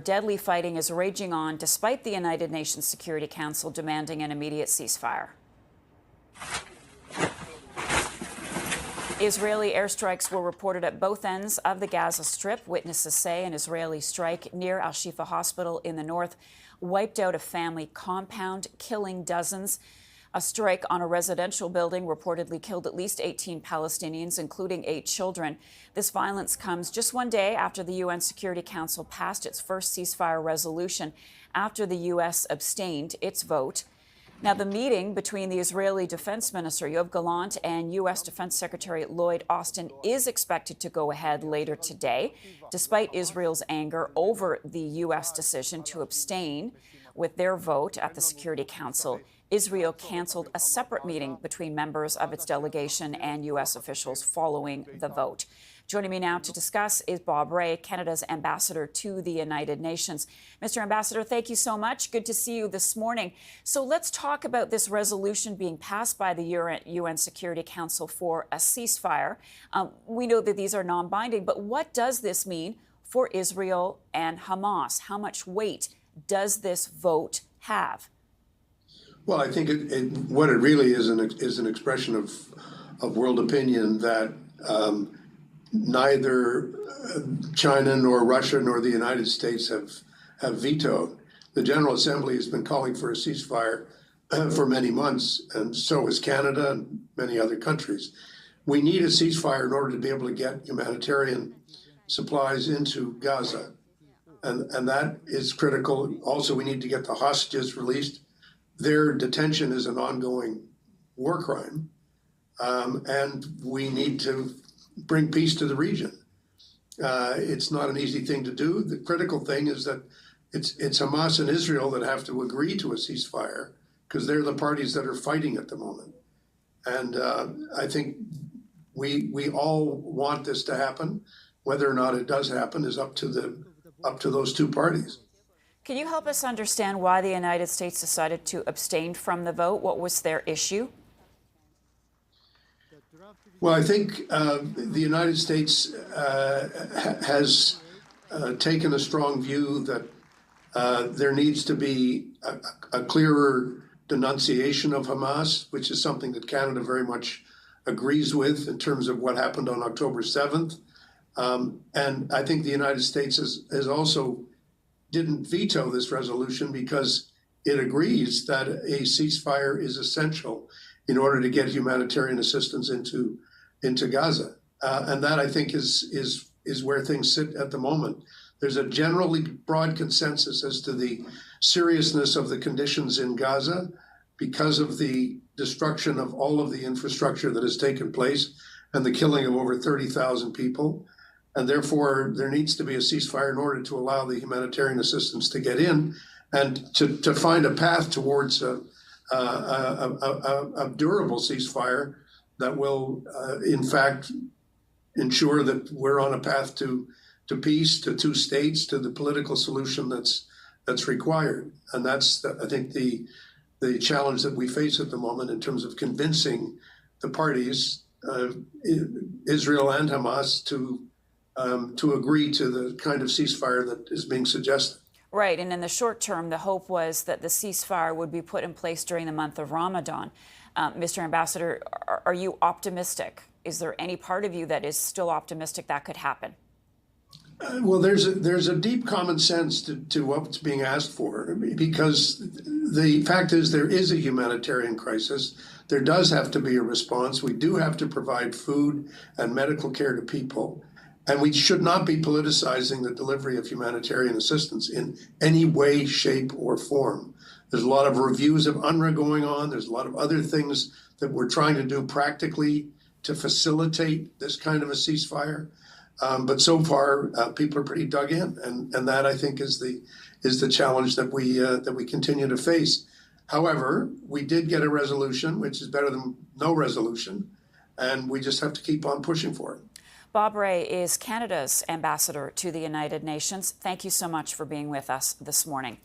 deadly fighting is raging on despite the United Nations Security Council demanding an immediate ceasefire. Israeli airstrikes were reported at both ends of the Gaza Strip. Witnesses say an Israeli strike near Al-Shifa Hospital in the north wiped out a family compound, killing dozens. A strike on a residential building reportedly killed at least 18 Palestinians, including 8 children. This violence comes just one day after the UN Security Council passed its first ceasefire resolution after the U.S. abstained its vote. Now, the meeting between the Israeli Defense Minister Yoav Gallant and U.S. Defense Secretary Lloyd Austin is expected to go ahead later today, despite Israel's anger over the U.S. decision to abstain with their vote at the Security Council. Israel canceled a separate meeting between members of its delegation and U.S. officials following the vote. Joining me now to discuss is Bob Rae, Canada's ambassador to the United Nations. Mr. Ambassador, thank you so much. Good to see you this morning. So let's talk about this resolution being passed by the UN Security Council for a ceasefire. We know that these are non-binding, but what does this mean for Israel and Hamas? How much weight does this vote have? Well, I think what it really is an expression of world opinion that neither China nor Russia nor the United States have vetoed. The General Assembly has been calling for a ceasefire for many months, and so has Canada and many other countries. We need a ceasefire in order to be able to get humanitarian supplies into Gaza, and that is critical. Also, we need to get the hostages released. Their detention is an ongoing war crime, and we need to bring peace to the region. It's not an easy thing to do. The critical thing is that it's Hamas and Israel that have to agree to a ceasefire because they're the parties that are fighting at the moment. And I think we all want this to happen. Whether or not it does happen is up to those two parties. Can you help us understand why the United States decided to abstain from the vote? What was their issue? Well, I think the United States has taken a strong view that there needs to be a clearer denunciation of Hamas, which is something that Canada very much agrees with in terms of what happened on October 7th. And I think the United States has also didn't veto this resolution because it agrees that a ceasefire is essential in order to get humanitarian assistance into Gaza. And that, I think, is where things sit at the moment. There's a generally broad consensus as to the seriousness of the conditions in Gaza because of the destruction of all of the infrastructure that has taken place and the killing of over 30,000 people. And therefore, there needs to be a ceasefire in order to allow the humanitarian assistance to get in and to find a path towards a durable ceasefire that will, in fact, ensure that we're on a path to peace, to two states, to the political solution that's required. And that's, I think, the challenge that we face at the moment in terms of convincing the parties, Israel and Hamas, to agree to the kind of ceasefire that is being suggested. Right. And in the short term, the hope was that the ceasefire would be put in place during the month of Ramadan. Mr. Ambassador, are you optimistic? Is there any part of you that is still optimistic that could happen? Well, there's a deep common sense to what's being asked for, because the fact is there is a humanitarian crisis. There does have to be a response. We do have to provide food and medical care to people. And we should not be politicizing the delivery of humanitarian assistance in any way, shape, or form. There's a lot of reviews of UNRWA going on. There's a lot of other things that we're trying to do practically to facilitate this kind of a ceasefire. But so far, people are pretty dug in, and that, I think, is the challenge that we continue to face. However, we did get a resolution, which is better than no resolution, and we just have to keep on pushing for it. Bob Rae is Canada's ambassador to the United Nations. Thank you so much for being with us this morning.